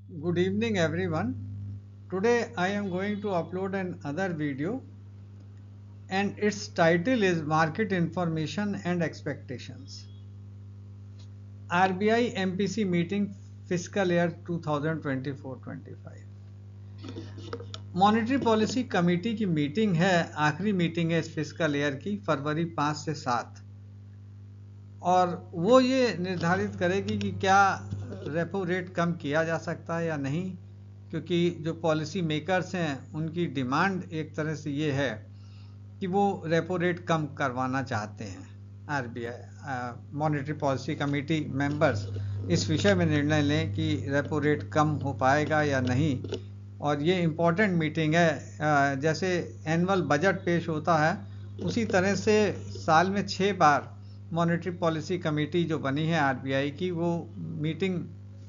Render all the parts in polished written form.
Good evening everyone. Today I am going to upload another video and its title is Market Information and Expectations. RBI MPC meeting fiscal year 2024-25. Monetary policy committee की meeting है, आखिरी meeting है इस fiscal year की, फरवरी 5 से 7, और वो ये निर्धारित करेगी कि क्या रेपो रेट कम किया जा सकता है या नहीं, क्योंकि जो पॉलिसी मेकर्स हैं उनकी डिमांड एक तरह से ये है कि वो रेपो रेट कम करवाना चाहते हैं। RBI monetary policy committee members इस विषय में निर्णय लें कि रेपो रेट कम हो पाएगा या नहीं। और ये इम्पॉर्टेंट मीटिंग है। जैसे एनुअल बजट पेश होता है उसी तरह से साल में 6 बार मॉनेटरी पॉलिसी कमेटी जो बनी है आरबीआई की, वो मीटिंग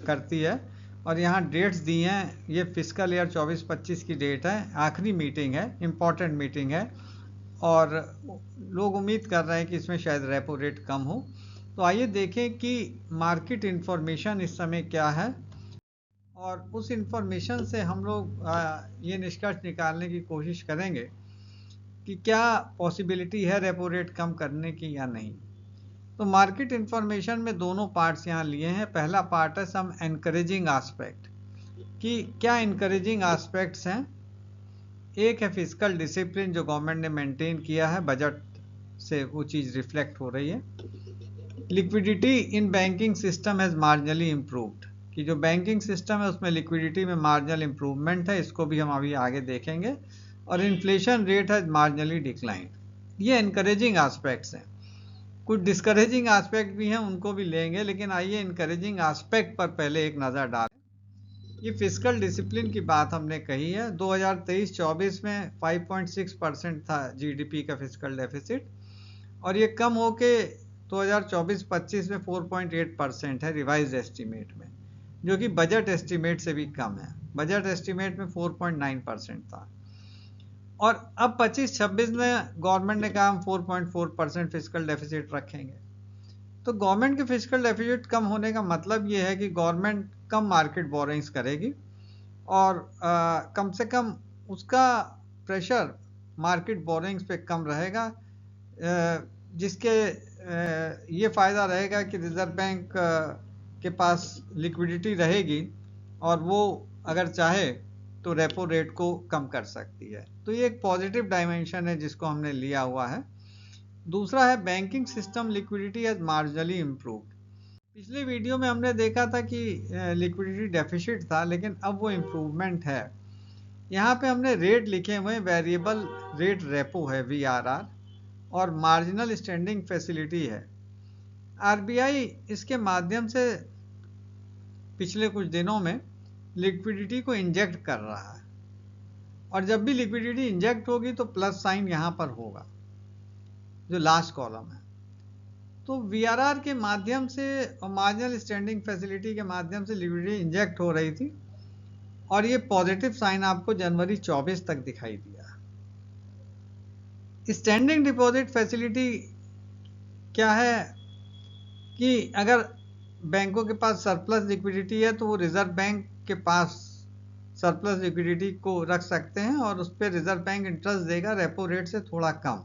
करती है और यहाँ डेट्स दी हैं। ये फिस्कल ईयर 24-25 की डेट है, आखिरी मीटिंग है, इम्पॉर्टेंट मीटिंग है और लोग उम्मीद कर रहे हैं कि इसमें शायद रेपो रेट कम हो। तो आइए देखें कि मार्केट इन्फॉर्मेशन इस समय क्या है और उस इन्फॉर्मेशन से हम लोग ये निष्कर्ष निकालने की कोशिश करेंगे कि क्या पॉसिबिलिटी है रेपो रेट कम करने की या नहीं। तो मार्केट इन्फॉर्मेशन में दोनों पार्ट्स यहाँ लिए हैं। पहला पार्ट है सम एनकरेजिंग एस्पेक्ट, कि क्या इनकरेजिंग एस्पेक्ट्स हैं। एक है फिजिकल डिसिप्लिन जो गवर्नमेंट ने मेंटेन किया है, बजट से वो चीज़ रिफ्लेक्ट हो रही है। Liquidity in banking system has marginally improved, कि जो बैंकिंग सिस्टम है उसमें लिक्विडिटी में मार्जिनल इम्प्रूवमेंट है, इसको भी हम अभी आगे देखेंगे। और inflation rate has marginally declined. ये इनकरेजिंग एस्पेक्ट्स हैं। कुछ डिस्करेजिंग एस्पेक्ट भी हैं, उनको भी लेंगे, लेकिन आइए इनकरेजिंग एस्पेक्ट पर पहले एक नज़र डालें। ये फिजिकल डिसिप्लिन की बात हमने कही है। 2023-24 में 5.6% था जीडीपी का फिजिकल डेफिसिट, और ये कम होके 2024-25 में 4.8% है रिवाइज्ड एस्टीमेट में, जो कि बजट एस्टीमेट से भी कम है। बजट एस्टीमेट में 4.9% था और अब 25-26 में गवर्नमेंट ने कहा हम 4.4% फिजिकल डेफिसिट रखेंगे। तो गवर्नमेंट के फिजिकल डेफिसिट कम होने का मतलब ये है कि गवर्नमेंट कम मार्केट बोरिंग्स करेगी और कम से कम उसका प्रेशर मार्केट बोरिंग्स पे कम रहेगा, जिसके ये फ़ायदा रहेगा कि रिज़र्व बैंक के पास लिक्विडिटी रहेगी और वो अगर चाहे तो रेपो रेट को कम कर सकती है। तो ये एक पॉजिटिव डायमेंशन है जिसको हमने लिया हुआ है। दूसरा है banking system liquidity has marginally improved. पिछले वीडियो में हमने देखा था कि लिक्विडिटी डेफिसिट था, लेकिन अब वो इम्प्रूवमेंट है। यहाँ पे हमने रेट लिखे हुए, वेरिएबल रेट रेपो है VRR और मार्जिनल स्टैंडिंग फैसिलिटी है। आरबीआई इसके माध्यम से पिछले कुछ दिनों में लिक्विडिटी को इंजेक्ट कर रहा है, और जब भी लिक्विडिटी इंजेक्ट होगी तो प्लस साइन यहाँ पर होगा जो लास्ट कॉलम है। तो VRR के माध्यम से और मार्जिनल स्टैंडिंग फैसिलिटी के माध्यम से लिक्विडिटी इंजेक्ट हो रही थी, और ये पॉजिटिव साइन आपको जनवरी 24 तक दिखाई दिया। स्टैंडिंग डिपॉजिट फैसिलिटी क्या है कि अगर बैंकों के पास सरप्लस लिक्विडिटी है तो वो रिजर्व बैंक के पास सरप्लस लिक्विडिटी को रख सकते हैं और उस पर रिजर्व बैंक इंटरेस्ट देगा रेपो रेट से थोड़ा कम।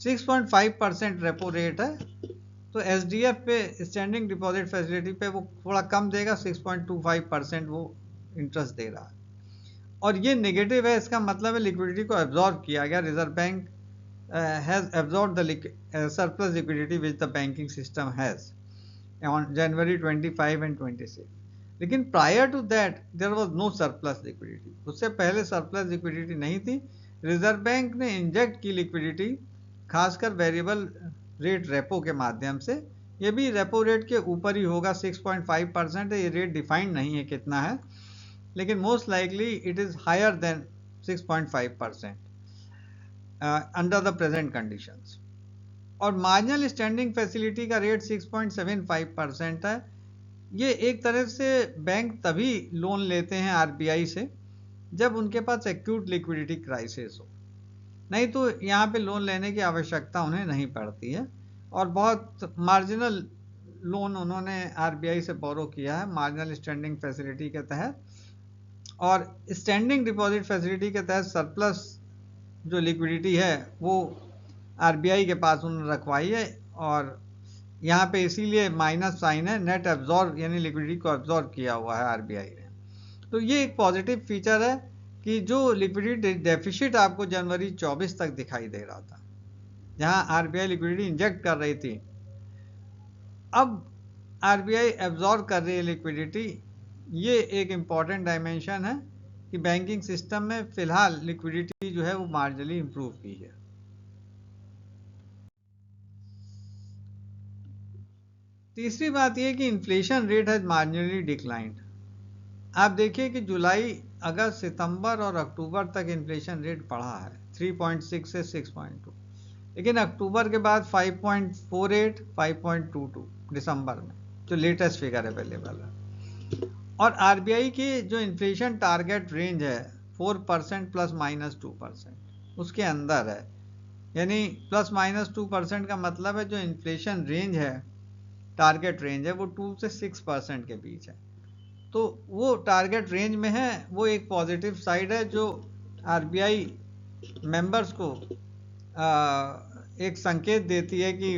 6.5% रेपो रेट है, तो SDF पे स्टैंडिंग डिपॉजिट फैसिलिटी पे वो थोड़ा कम देगा, 6.25% वो इंटरेस्ट दे रहा है। और ये नेगेटिव है, इसका मतलब है लिक्विडिटी को एब्जॉर्ब किया गया। Reserve bank has absorb the surplus liquidity which the banking system has on January 25 and 26। लेकिन prior to that there was no surplus liquidity. उससे पहले सरप्लस लिक्विडिटी नहीं थी। रिजर्व बैंक ने इंजेक्ट की लिक्विडिटी, खासकर वेरिएबल रेट रेपो के माध्यम से। ये भी रेपो रेट के ऊपर ही होगा, 6.5% है। ये रेट डिफाइंड नहीं है कितना है, लेकिन most likely it is higher than 6.5% under the present conditions. और मार्जिनल स्टैंडिंग फैसिलिटी का रेट 6.75% है। ये एक तरह से बैंक तभी लोन लेते हैं आरबीआई से जब उनके पास एक्यूट लिक्विडिटी क्राइसिस हो, नहीं तो यहाँ पे लोन लेने की आवश्यकता उन्हें नहीं पड़ती है। और बहुत मार्जिनल लोन उन्होंने आरबीआई से बोरो किया है मार्जिनल स्टैंडिंग फैसिलिटी के तहत, और स्टैंडिंग डिपॉजिट फैसिलिटी के तहत सरप्लस जो लिक्विडिटी है वो आरबीआई के पास उन्होंने रखवाई है, और यहाँ पे इसीलिए माइनस साइन है, नेट एब्जॉर्ब यानी लिक्विडिटी को एब्जॉर्ब किया हुआ है आरबीआई ने। तो ये एक पॉजिटिव फीचर है कि जो लिक्विडिटी डेफिसिट आपको जनवरी 24 तक दिखाई दे रहा था, जहां आरबीआई लिक्विडिटी इंजेक्ट कर रही थी, अब आरबीआई एब्जॉर्ब कर रही है लिक्विडिटी। ये एक इम्पॉर्टेंट डायमेंशन है कि बैंकिंग सिस्टम में फिलहाल लिक्विडिटी जो है वो मार्जिनली इंप्रूव की है। तीसरी बात यह कि inflation rate has marginally declined. आप देखिए कि जुलाई, अगस्त, सितंबर और अक्टूबर तक इन्फ्लेशन रेट बढ़ा है 3.6 से 6.2, लेकिन अक्टूबर के बाद 5.48, 5.22 दिसंबर में जो लेटेस्ट फिगर अवेलेबल है। और आरबीआई की जो इन्फ्लेशन टारगेट रेंज है 4% ±2%, उसके अंदर है, यानी ±2% का मतलब है जो इन्फ्लेशन रेंज है, टारगेट रेंज है, वो 2 से 6% के बीच है। तो वो टारगेट रेंज में है, वो एक पॉजिटिव साइड है जो आरबीआई मेंबर्स को एक संकेत देती है कि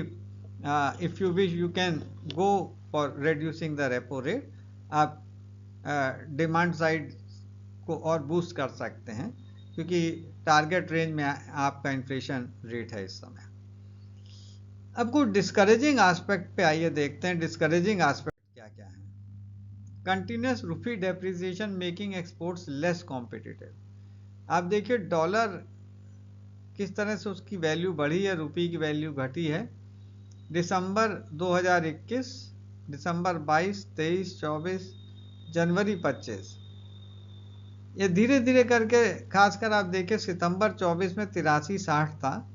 if you wish you can go for reducing the repo rate. आप डिमांड साइड को और बूस्ट कर सकते हैं क्योंकि टारगेट रेंज में आपका इन्फ्लेशन रेट है इस समय। अब कुछ डिस्करेजिंग एस्पेक्ट पे आइए देखते हैं, डिस्करेजिंग एस्पेक्ट क्या क्या है। Continuous rupee depreciation making exports less competitive. आप देखिए डॉलर किस तरह से उसकी वैल्यू बढ़ी है, रुपये की वैल्यू घटी है। दिसंबर 2021, दिसंबर 22, 23, 24, जनवरी 25, ये धीरे धीरे करके, खासकर आप देखिए सितंबर 24 में 83.60 था,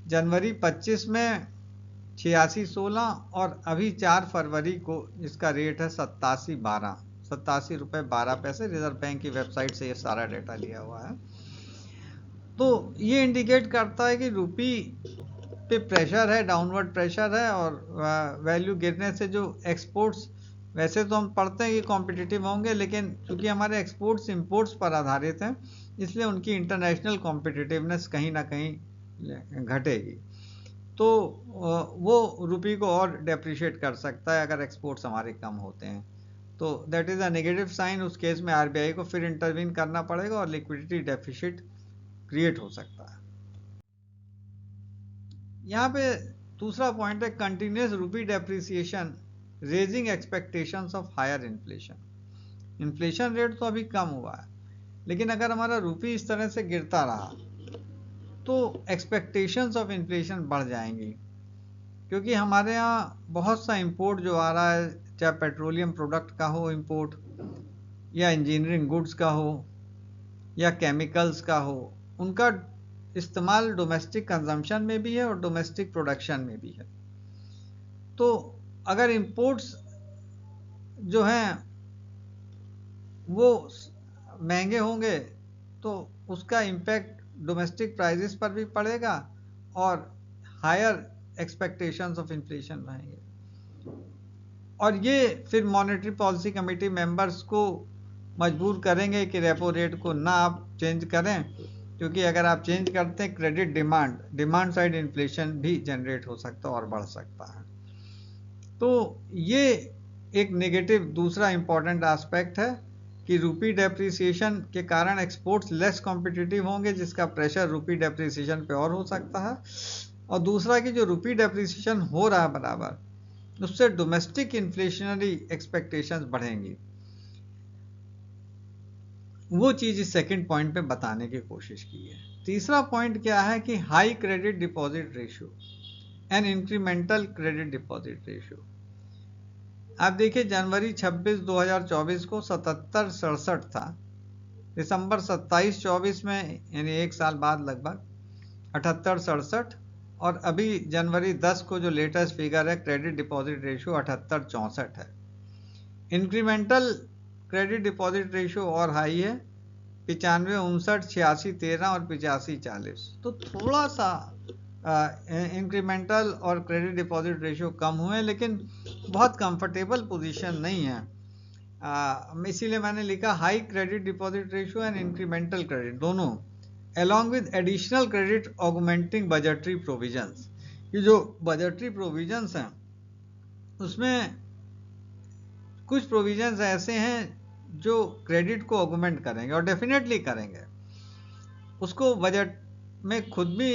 जनवरी 25 में 86.16, और अभी 4 फरवरी को इसका रेट है 87.12, 87 रुपये 12 पैसे। रिजर्व बैंक की वेबसाइट से ये सारा डेटा लिया हुआ है। तो ये इंडिकेट करता है कि रुपी पे प्रेशर है, डाउनवर्ड प्रेशर है, और वैल्यू गिरने से जो एक्सपोर्ट्स, वैसे तो हम पढ़ते हैं कि कॉम्पिटिटिव होंगे, लेकिन चूंकि हमारे एक्सपोर्ट्स इंपोर्ट्स पर आधारित हैं, इसलिए उनकी इंटरनेशनल कॉम्पिटिटिवनेस कहीं ना कहीं घटेगी। तो वो रुपये को और डेप्रिशिएट कर सकता है अगर एक्सपोर्ट्स हमारे कम होते हैं। तो that is a negative sign. उस केस में आरबीआई को फिर इंटरवीन करना पड़ेगा और लिक्विडिटी डेफिसिट क्रिएट हो सकता है। यहाँ पे दूसरा पॉइंट है continuous rupee depreciation raising expectations of higher inflation. Inflation rate तो अभी कम हुआ है, लेकिन अगर हमारा रुपये इस तरह से गिरता रहा तो एक्सपेक्टेशंस ऑफ इन्फ्लेशन बढ़ जाएंगी, क्योंकि हमारे यहाँ बहुत सा इंपोर्ट जो आ रहा है, चाहे पेट्रोलियम प्रोडक्ट का हो इंपोर्ट, या इंजीनियरिंग गुड्स का हो, या केमिकल्स का हो, उनका इस्तेमाल डोमेस्टिक कंजम्पशन में भी है और डोमेस्टिक प्रोडक्शन में भी है। तो अगर इंपोर्ट्स जो हैं वो महंगे होंगे तो उसका इम्पैक्ट डोमेस्टिक प्राइसेस पर भी पड़ेगा और हायर एक्सपेक्टेशंस ऑफ इन्फ्लेशन रहेंगे, और ये फिर मॉनेटरी पॉलिसी कमेटी मेंबर्स को मजबूर करेंगे कि रेपो रेट को ना आप चेंज करें, क्योंकि अगर आप चेंज करते हैं क्रेडिट डिमांड साइड इन्फ्लेशन भी जनरेट हो सकता है और बढ़ सकता है। तो ये एक नेगेटिव दूसरा इंपॉर्टेंट एस्पेक्ट है कि रुपी डेप्रिसिएशन के कारण एक्सपोर्ट्स लेस कॉम्पिटिटिव होंगे, जिसका प्रेशर रुपी डेप्रिसिएशन पे और हो सकता है। और दूसरा कि जो रुपी डेप्रिसिएशन हो रहा है बराबर, उससे डोमेस्टिक इन्फ्लेशनरी एक्सपेक्टेशंस बढ़ेंगी। वो चीज इस सेकंड पॉइंट पे बताने की कोशिश की है। तीसरा पॉइंट क्या है कि high credit deposit ratio and incremental credit deposit ratio. आप देखिए जनवरी 26, 2024 को 77.67 था, दिसंबर 27, 24 में यानी एक साल बाद लगभग 78.67, और अभी जनवरी 10 को जो लेटेस्ट फिगर है क्रेडिट डिपॉजिट रेशियो 78.64 है। इंक्रीमेंटल क्रेडिट डिपॉजिट रेशियो और हाई है, 95, 59, 86, 13 और 85, 40। तो थोड़ा सा इंक्रीमेंटल और क्रेडिट डिपॉजिट रेशियो कम हुए, लेकिन बहुत कंफर्टेबल पोजीशन नहीं है। इसीलिए मैंने लिखा high credit deposit ratio and incremental credit दोनों, along with additional credit augmenting budgetary provisions। ये जो बजटरी प्रोविजंस हैं उसमें कुछ प्रोविजंस ऐसे हैं जो क्रेडिट को ऑगमेंट करेंगे और डेफिनेटली करेंगे। उसको बजट में खुद भी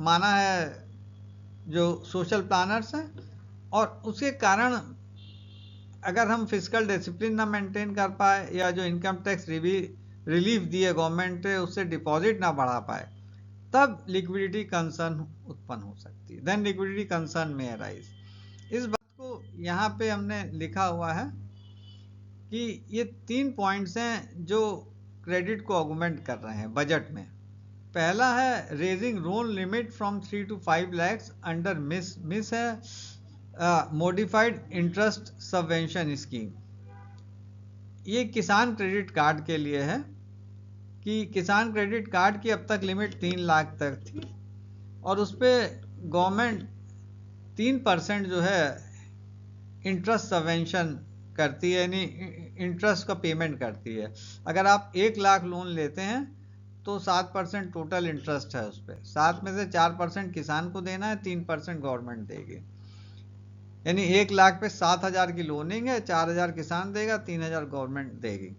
माना है जो सोशल प्लानर्स हैं, और उसके कारण अगर हम फिजिकल डिसिप्लिन ना मेंटेन कर पाए या जो इनकम टैक्स रिलीफ दिए गवर्नमेंट ने उससे डिपॉजिट ना बढ़ा पाए, तब लिक्विडिटी कंसर्न उत्पन्न हो सकती है। देन लिक्विडिटी कंसर्न में अराइज। इस बात को यहाँ पे हमने लिखा हुआ है कि ये 3 पॉइंट्स हैं जो क्रेडिट को ऑगमेंट कर रहे हैं बजट में। पहला है raising loan limit from 3 to 5 lakhs under miss है मॉडिफाइड इंटरेस्ट सबवेंशन स्कीम। ये किसान क्रेडिट कार्ड के लिए है कि किसान क्रेडिट कार्ड की अब तक लिमिट 3 लाख तक थी और उस पर गवर्नमेंट 3% जो है इंटरेस्ट सबवेंशन करती है, यानी इंटरेस्ट का पेमेंट करती है। अगर आप 1 लाख लोन लेते हैं तो 7% टोटल इंटरेस्ट है उस पर, 7 में से 4% किसान को देना है, 3% गवर्नमेंट देगी। यानी 1 लाख पे 7,000 की लोनिंग है, 4,000 किसान देगा, 3,000 गवर्नमेंट देगी।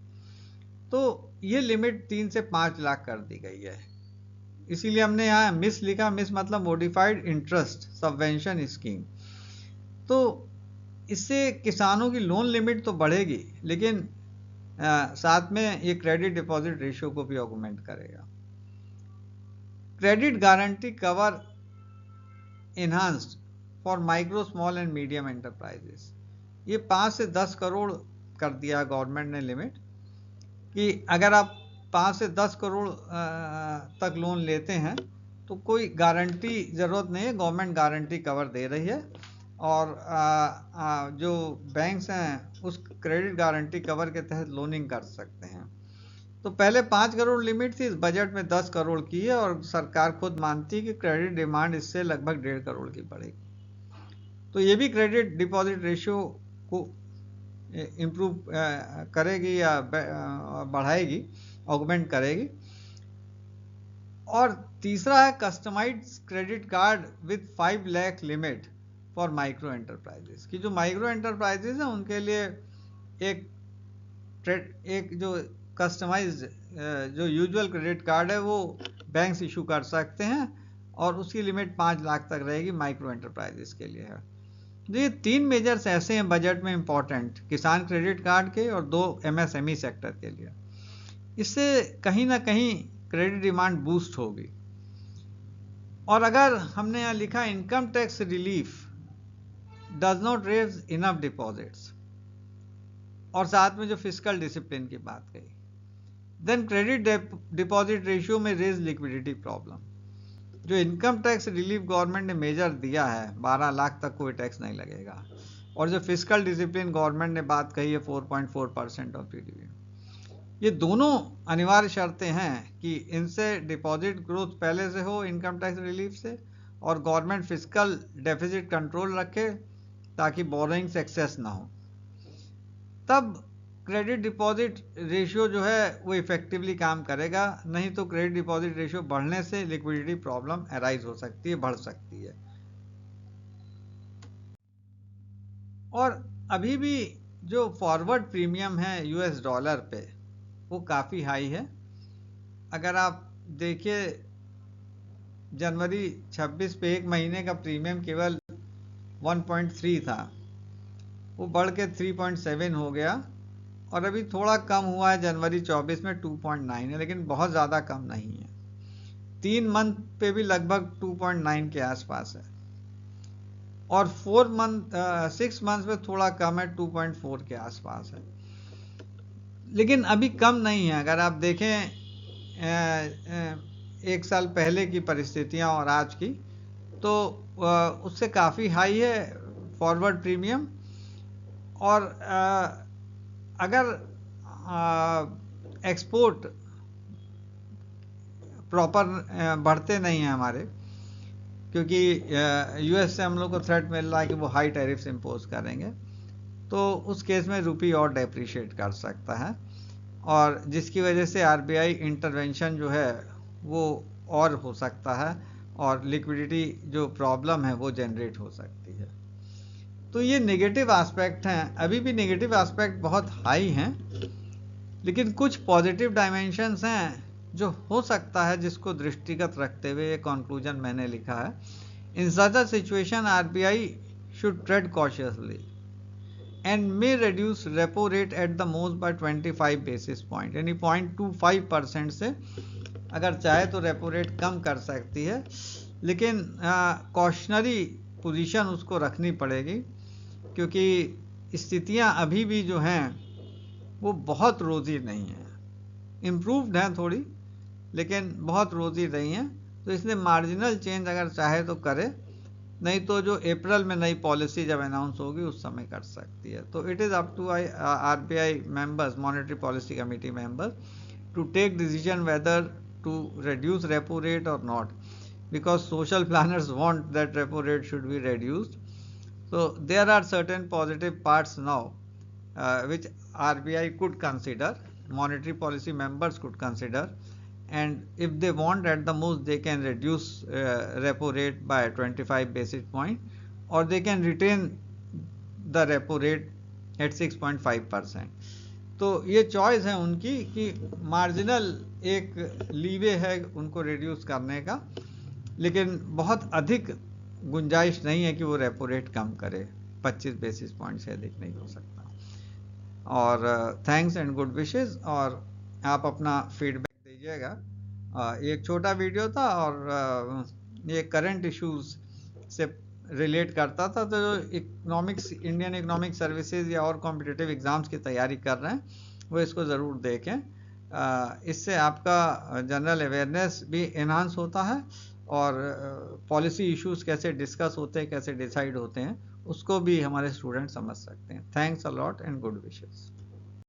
तो ये लिमिट 3 से 5 लाख कर दी गई है। इसीलिए हमने यहाँ मिस लिखा, मिस मतलब मॉडिफाइड इंटरेस्ट सबवेंशन स्कीम। तो इससे किसानों की लोन लिमिट तो बढ़ेगी, लेकिन साथ में ये क्रेडिट डिपॉजिट रेशियो को भी ऑगमेंट करेगा। Credit guarantee cover enhanced for micro small and medium enterprises. ये 5 से 10 करोड़ कर दिया गवर्नमेंट ने लिमिट, कि अगर आप 5 से 10 करोड़ तक लोन लेते हैं तो कोई गारंटी ज़रूरत नहीं है, गवर्नमेंट गारंटी कवर दे रही है। और जो बैंक्स हैं उस क्रेडिट गारंटी कवर के तहत लोनिंग कर सकते हैं। तो पहले 5 करोड़ लिमिट थी, इस बजट में 10 करोड़ की है और सरकार खुद मानती है कि क्रेडिट डिमांड इससे लगभग 1.5 करोड़ की बढ़ेगी। तो ये भी क्रेडिट डिपॉजिट रेशियो को इम्प्रूव करेगी या बढ़ाएगी, ऑगमेंट करेगी। और तीसरा है customized credit card with 5 lakh limit for micro enterprises, कि जो माइक्रो एंटरप्राइजेस हैं उनके लिए एक जो कस्टमाइज्ड जो यूजुअल क्रेडिट कार्ड है वो बैंक्स इशू कर सकते हैं और उसकी लिमिट 5 लाख तक रहेगी, माइक्रो एंटरप्राइजेस के लिए है। ये 3 मेजर्स ऐसे हैं बजट में इंपॉर्टेंट, किसान क्रेडिट कार्ड के और 2 MSME सेक्टर के लिए। इससे कहीं ना कहीं क्रेडिट डिमांड बूस्ट होगी। और अगर हमने यहाँ लिखा income tax relief does not raise enough deposits, और साथ में जो फिजिकल डिसिप्लिन की बात कही, देन क्रेडिट डिपॉजिट रेशियो में रेज लिक्विडिटी प्रॉब्लम। जो इनकम टैक्स रिलीफ गवर्नमेंट ने मेजर दिया है 12 लाख तक कोई टैक्स नहीं लगेगा, और जो फिजिकल डिसिप्लिन गवर्नमेंट ने बात कही है 4.4% ऑफ GDP, ये दोनों अनिवार्य शर्तें हैं कि इनसे डिपॉजिट ग्रोथ पहले से हो इनकम टैक्स रिलीफ से, और गवर्नमेंट फिजिकल डेफिसिट कंट्रोल रखे ताकि बोरोइंग्स एक्सेस ना हो, तब क्रेडिट डिपॉजिट रेशियो जो है वो इफेक्टिवली काम करेगा। नहीं तो क्रेडिट डिपॉजिट रेशियो बढ़ने से लिक्विडिटी प्रॉब्लम अराइज हो सकती है, बढ़ सकती है। और अभी भी जो फॉरवर्ड प्रीमियम है US डॉलर पे वो काफ़ी हाई है। अगर आप देखिए जनवरी 26 पे एक महीने का प्रीमियम केवल 1.3 था, वो बढ़ के 3.7 हो गया, और अभी थोड़ा कम हुआ है जनवरी 24 में 2.9 है, लेकिन बहुत ज़्यादा कम नहीं है। 3 मंथ पे भी लगभग 2.9 के आसपास है, और 6 मंथ में थोड़ा कम है, 2.4 के आसपास है, लेकिन अभी कम नहीं है। अगर आप देखें 1 साल पहले की परिस्थितियां और आज की, तो उससे काफ़ी हाई है फॉरवर्ड प्रीमियम। और अगर एक्सपोर्ट प्रॉपर बढ़ते नहीं हैं हमारे, क्योंकि यूएस से हम लोग को थ्रेट मिल रहा है कि वो हाई टैरिफ्स इम्पोज करेंगे, तो उस केस में रुपी और डेप्रिशिएट कर सकता है, और जिसकी वजह से आरबीआई इंटरवेंशन जो है वो और हो सकता है, और लिक्विडिटी जो प्रॉब्लम है वो जनरेट हो सकती है। तो ये नेगेटिव एस्पेक्ट हैं। अभी भी नेगेटिव एस्पेक्ट बहुत हाई हैं, लेकिन कुछ पॉजिटिव डायमेंशंस हैं जो हो सकता है, जिसको दृष्टिगत रखते हुए ये कंक्लूजन मैंने लिखा है। In such a situation RBI should tread cautiously and may reduce repo rate at the most by 25 basis point, यानी 0.25% से अगर चाहे तो रेपो रेट कम कर सकती है, लेकिन कॉशनरी पोजीशन उसको रखनी पड़ेगी, क्योंकि स्थितियां अभी भी जो हैं वो बहुत रोजी नहीं है। इम्प्रूव्ड हैं थोड़ी, लेकिन बहुत रोजी नहीं है। तो इसलिए मार्जिनल चेंज अगर चाहे तो करे, नहीं तो जो अप्रैल में नई पॉलिसी जब अनाउंस होगी उस समय कर सकती है। तो it is up to RBI members, monetary policy committee members, to take decision whether to reduce repo rate or not, because social planners want that repo rate should be reduced. So there are certain positive parts now which RBI could consider, monetary policy members could consider, and if they want, at the most they can reduce repo rate by 25 basis point, or they can retain the repo rate at 6.5%. तो ये choice है उनकी कि marginal एक leeway है उनको reduce करने का, लेकिन बहुत अधिक गुंजाइश नहीं है कि वो रेपो रेट कम करे। 25 बेसिस पॉइंट से अधिक नहीं हो सकता। और थैंक्स एंड गुड विशेस, और आप अपना फीडबैक दीजिएगा। एक छोटा वीडियो था, और ये करंट इश्यूज से रिलेट करता था। तो जो इकोनॉमिक्स, इंडियन इकोनॉमिक सर्विसेज या और कॉम्पिटिटिव एग्जाम्स की तैयारी कर रहे हैं वो इसको ज़रूर देखें। इससे आपका जनरल अवेयरनेस भी एनहांस होता है, और पॉलिसी इश्यूज कैसे डिस्कस होते हैं, कैसे डिसाइड होते हैं, उसको भी हमारे स्टूडेंट समझ सकते हैं। Thanks a lot and good wishes.